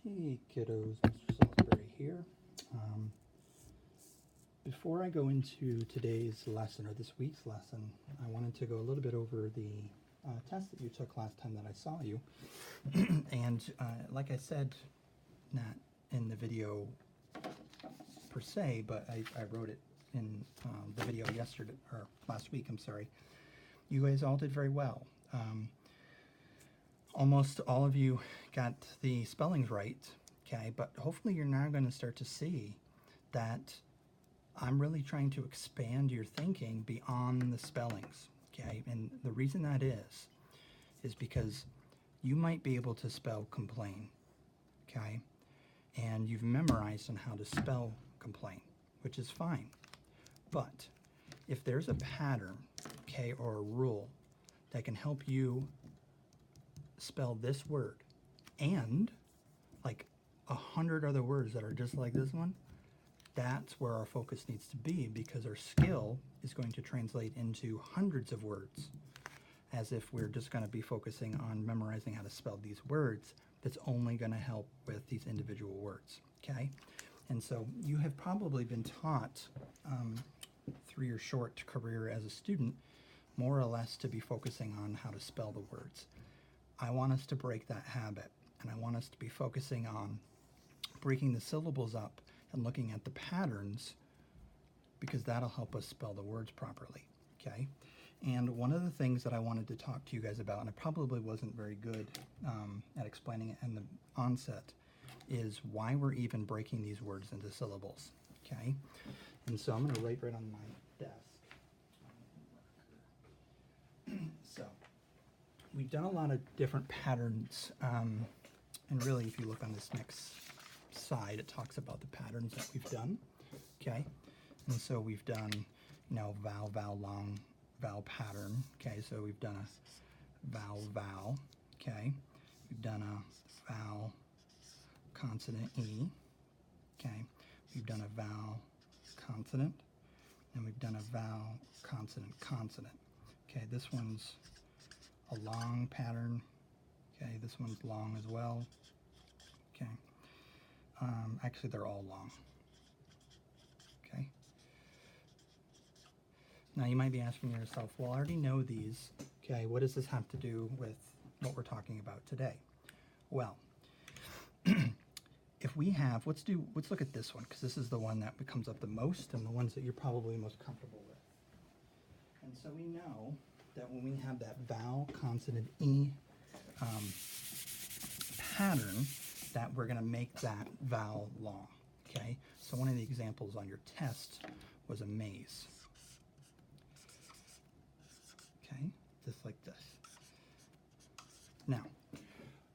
Hey kiddos, Mr. Solsberry here. Before I go into today's lesson, or this week's lesson, I wanted to go a little bit over the test that you took last time that I saw you. And like I said, not in the video per se, but I wrote it in the video yesterday, or last week, I'm sorry. You guys all did very well. Almost all of you got the spellings right, okay, but hopefully you're now going to start to see that I'm really trying to expand your thinking beyond the spellings, okay, and the reason that is because you might be able to spell complain, okay, and you've memorized on how to spell complain, which is fine, but if there's a pattern, okay, or a rule that can help you spell this word and like 100 other words that are just like this one, that's where our focus needs to be, because our skill is going to translate into hundreds of words, as if we're just going to be focusing on memorizing how to spell these words. That's only going to help with these individual words, okay? And so you have probably been taught through your short career as a student more or less to be focusing on how to spell the words. I want us to break that habit, and I want us to be focusing on breaking the syllables up and looking at the patterns, because that'll help us spell the words properly, okay? And one of the things that I wanted to talk to you guys about, and I probably wasn't very good at explaining it in the onset, is why we're even breaking these words into syllables, okay? And so I'm going to write right on my desk. So we've done a lot of different patterns, and really if you look on this next side, it talks about the patterns that we've done, okay? And so we've done, you know, vowel, vowel, long, vowel pattern, okay? So we've done a vowel, vowel, okay? We've done a vowel, consonant, E, okay? We've done a vowel, consonant, and we've done a vowel, consonant, consonant, okay? This one's a long pattern, okay? This one's long as well, okay? Actually, they're all long, okay? Now, you might be asking yourself, well, I already know these, okay? What does this have to do with what we're talking about today? Well, if we have, let's look at this one, because this is the one that comes up the most and the ones that you're probably most comfortable with. And so we know that when we have that vowel, consonant, E pattern, that we're going to make that vowel long, okay? So one of the examples on your test was a maze, okay? Just like this. Now,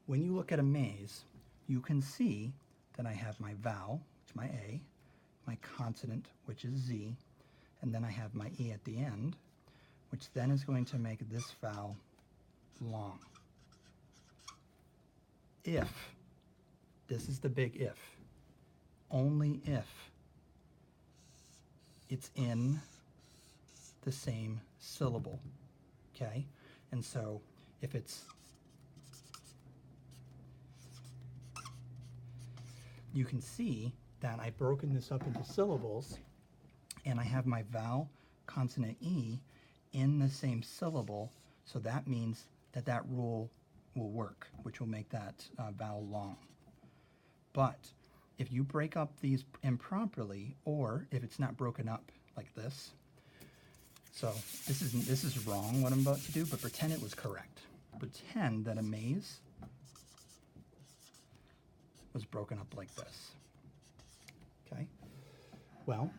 when you look at a maze, you can see that I have my vowel, which is my A, my consonant, which is Z, and then I have my E at the end, which then is going to make this vowel long. If, this is the big if, only if it's in the same syllable, okay? And so if it's, you can see that I've broken this up into syllables, and I have my vowel, consonant, E in the same syllable, so that means that that rule will work, which will make that vowel long. But if you break up these improperly, or if it's not broken up like this, so this is wrong what I'm about to do, but pretend it was correct. Pretend that a maze was broken up like this, okay? Well,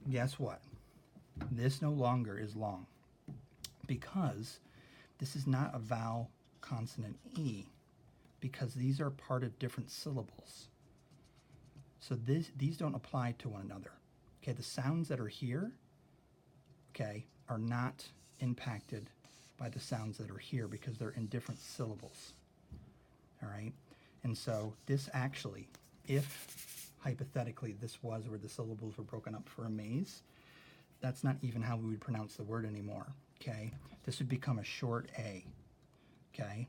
guess what? This no longer is long, because this is not a vowel, consonant, E, because these are part of different syllables. So these don't apply to one another. Okay, the sounds that are here, okay, are not impacted by the sounds that are here because they're in different syllables. All right, and so this actually, if hypothetically this was where the syllables were broken up for a maze, that's not even how we would pronounce the word anymore, okay? This would become a short A, okay?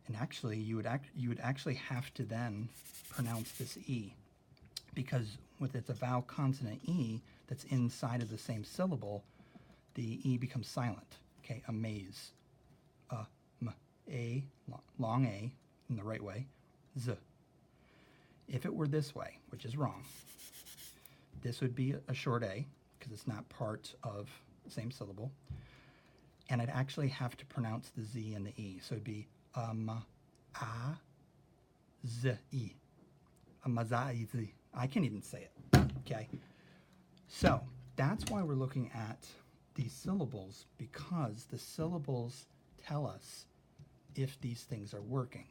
And actually, you would actually have to then pronounce this E, because with it's a vowel consonant E that's inside of the same syllable, the E becomes silent. Okay, amaze. A, long A in the right way, Z. If it were this way, which is wrong, this would be a short A because it's not part of the same syllable. And I'd actually have to pronounce the Z and the E. So it'd be a Z E. Amazaizi. I can't even say it. Okay. So that's why we're looking at these syllables, because the syllables tell us if these things are working.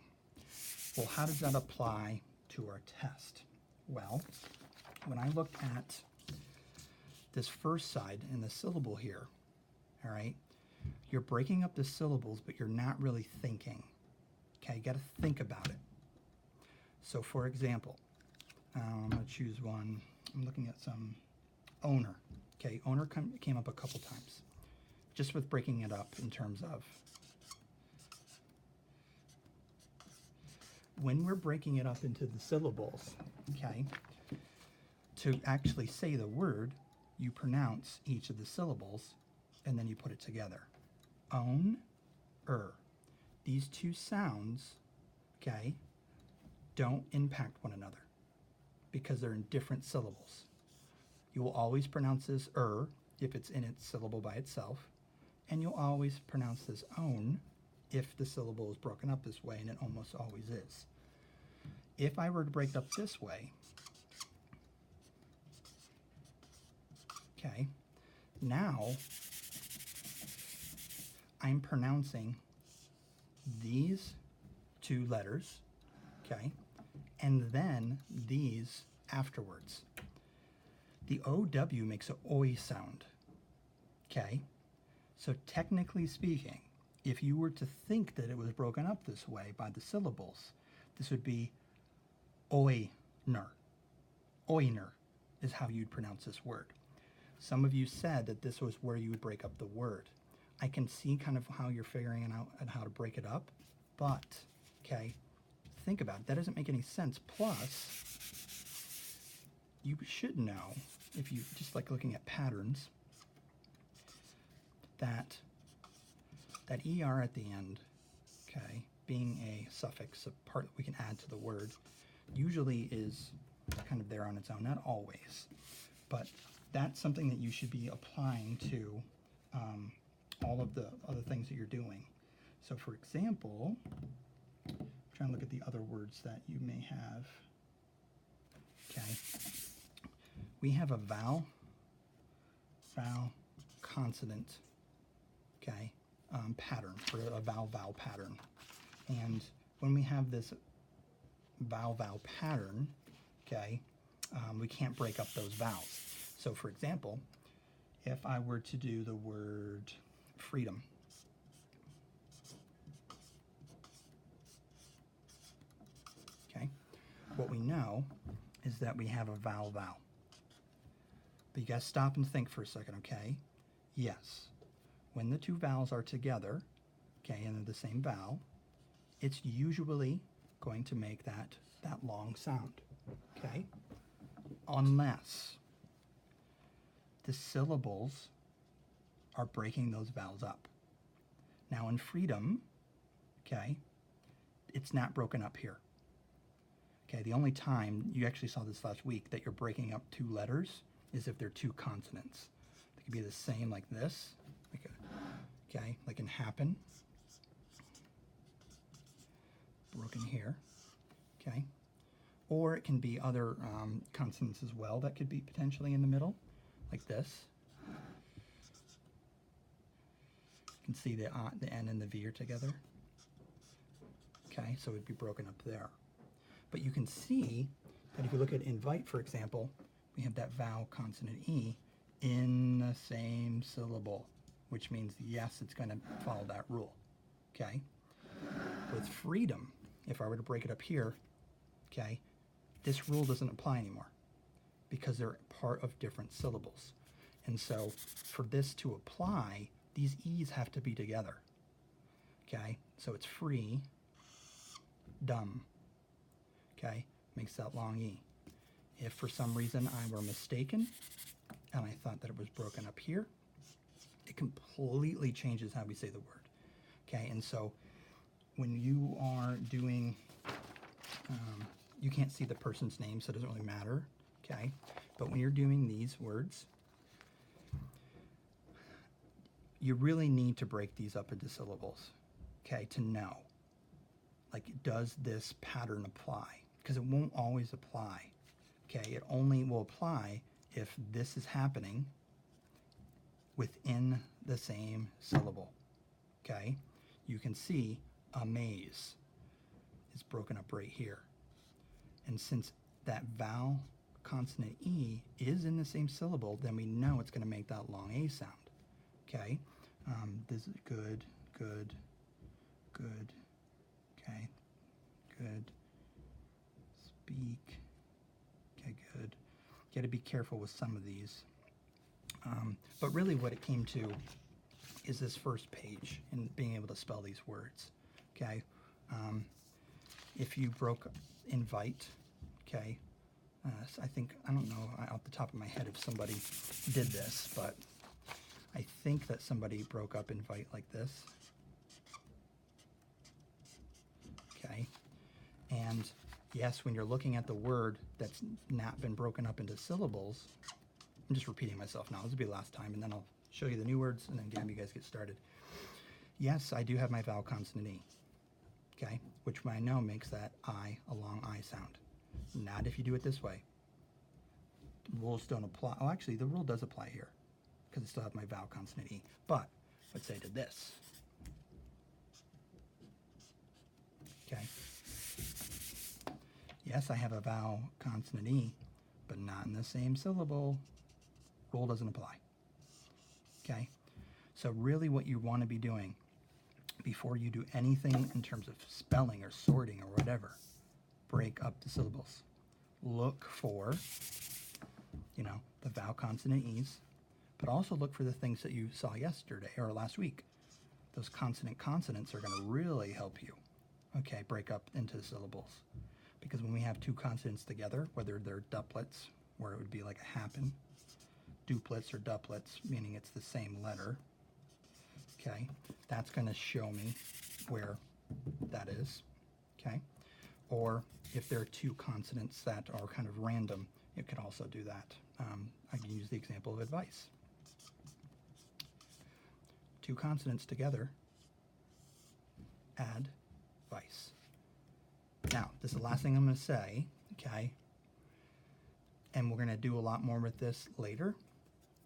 Well, how does that apply to our test? Well, when I looked at this first side in the syllable here, all right, you're breaking up the syllables, but you're not really thinking. Okay, you got to think about it. So, for example, I'm going to choose one. I'm looking at some owner. Okay, owner came up a couple times, just with breaking it up in terms of when we're breaking it up into the syllables, okay, to actually say the word, you pronounce each of the syllables and then you put it together. Own, These two sounds, okay, don't impact one another because they're in different syllables. You will always pronounce this if it's in its syllable by itself, and you'll always pronounce this own if the syllable is broken up this way, and it almost always is. If I were to break it up this way, okay, now I'm pronouncing these two letters, okay, and then these afterwards. The OW makes an oi sound, okay? So technically speaking, if you were to think that it was broken up this way by the syllables, this would be oiner. Oiner is how you'd pronounce this word. Some of you said that this was where you would break up the word. I can see kind of how you're figuring out how to break it up, but, okay, think about it. That doesn't make any sense. Plus, you should know, if you just like looking at patterns, that ER at the end, okay, being a suffix, a part that we can add to the word, usually is kind of there on its own, not always, but that's something that you should be applying to all of the other things that you're doing. So for example, I'm trying to look at the other words that you may have. Okay, we have a vowel, consonant, okay, pattern, or a vowel pattern. And when we have this vowel pattern, okay, we can't break up those vowels. So for example, if I were to do the word freedom, okay, what we know is that we have a vowel. But you guys stop and think for a second, okay? Yes, when the two vowels are together, okay, and they're the same vowel, it's usually going to make that long sound, okay? Unless the syllables are breaking those vowels up. Now in freedom, okay, it's not broken up here. Okay, the only time, you actually saw this last week, that you're breaking up two letters is if they're two consonants. They could be the same like this, like in happen, broken here, okay? Or it can be other consonants as well that could be potentially in the middle, like this. You can see the N and the V are together. Okay, so it would be broken up there. But you can see that if you look at invite, for example, we have that vowel consonant E in the same syllable, which means yes, it's going to follow that rule. Okay? With freedom, if I were to break it up here, okay, this rule doesn't apply anymore because they're part of different syllables. And so for this to apply, these E's have to be together. Okay? So it's free, dumb. Okay, makes that long E. If for some reason I were mistaken and I thought that it was broken up here, it completely changes how we say the word. Okay, and so when you are doing, you can't see the person's name, so it doesn't really matter. Okay, but when you're doing these words, you really need to break these up into syllables, okay, to know, like, does this pattern apply? Because it won't always apply, okay? It only will apply if this is happening within the same syllable, okay? You can see amaze is broken up right here. And since that vowel consonant E is in the same syllable, then we know it's going to make that long A sound. Okay, this is good, good, good, okay, good, speak, okay, good. Got to be careful with some of these. But really what it came to is this first page and being able to spell these words, okay. If you broke invite, okay, I think, I don't know off the top of my head if somebody did this, but I think that somebody broke up invite like this. Okay. And yes, when you're looking at the word that's not been broken up into syllables, I'm just repeating myself now. This will be the last time, and then I'll show you the new words, and then again, you guys get started. Yes, I do have my vowel consonant E, okay, which I know makes that I a long I sound. Not if you do it this way. Rules don't apply. Oh, actually, the rule does apply here, because I still have my vowel consonant E. But let's say I did this. Okay. Yes, I have a vowel consonant E, but not in the same syllable. Rule doesn't apply. Okay. So really what you want to be doing before you do anything in terms of spelling or sorting or whatever, break up the syllables. Look for, you know, the vowel consonant E's, but also look for the things that you saw yesterday or last week. Those consonants are going to really help you, okay, break up into syllables. Because when we have two consonants together, whether they're duplets, where it would be like a happen, duplets or duplets, meaning it's the same letter, okay, that's going to show me where that is, okay? Or if there are two consonants that are kind of random, it could also do that. I can use the example of advice. Two consonants together, add vice. Now, this is the last thing I'm going to say, okay? And we're going to do a lot more with this later.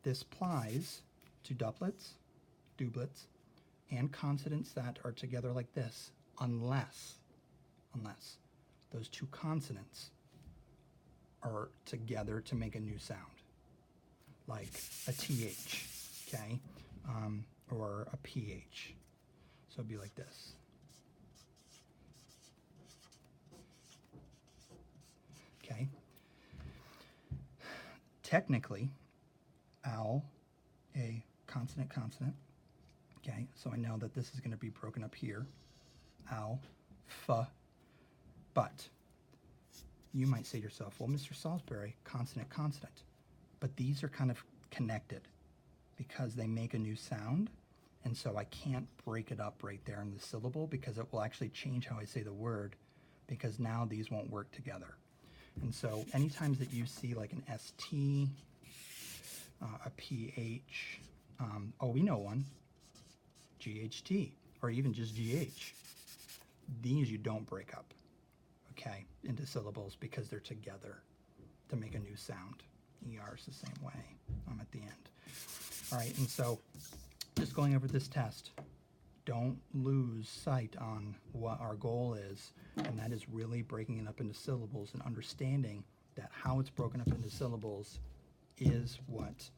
This applies to duplets, doublets, and consonants that are together like this, unless those two consonants are together to make a new sound, like a TH, okay, or a PH. So it'd be like this. Okay. Technically, owl, a consonant, okay, so I know that this is going to be broken up here, owl, f, but you might say to yourself, well, Mr. Solsberry, consonant, but these are kind of connected because they make a new sound, and so I can't break it up right there in the syllable because it will actually change how I say the word, because now these won't work together. And so anytime that you see like an ST, a PH, oh, we know one, GHT, or even just GH, these you don't break up, okay, into syllables because they're together to make a new sound. ER is the same way at the end. All right, and so just going over this test, don't lose sight on what our goal is, and that is really breaking it up into syllables and understanding that how it's broken up into syllables is what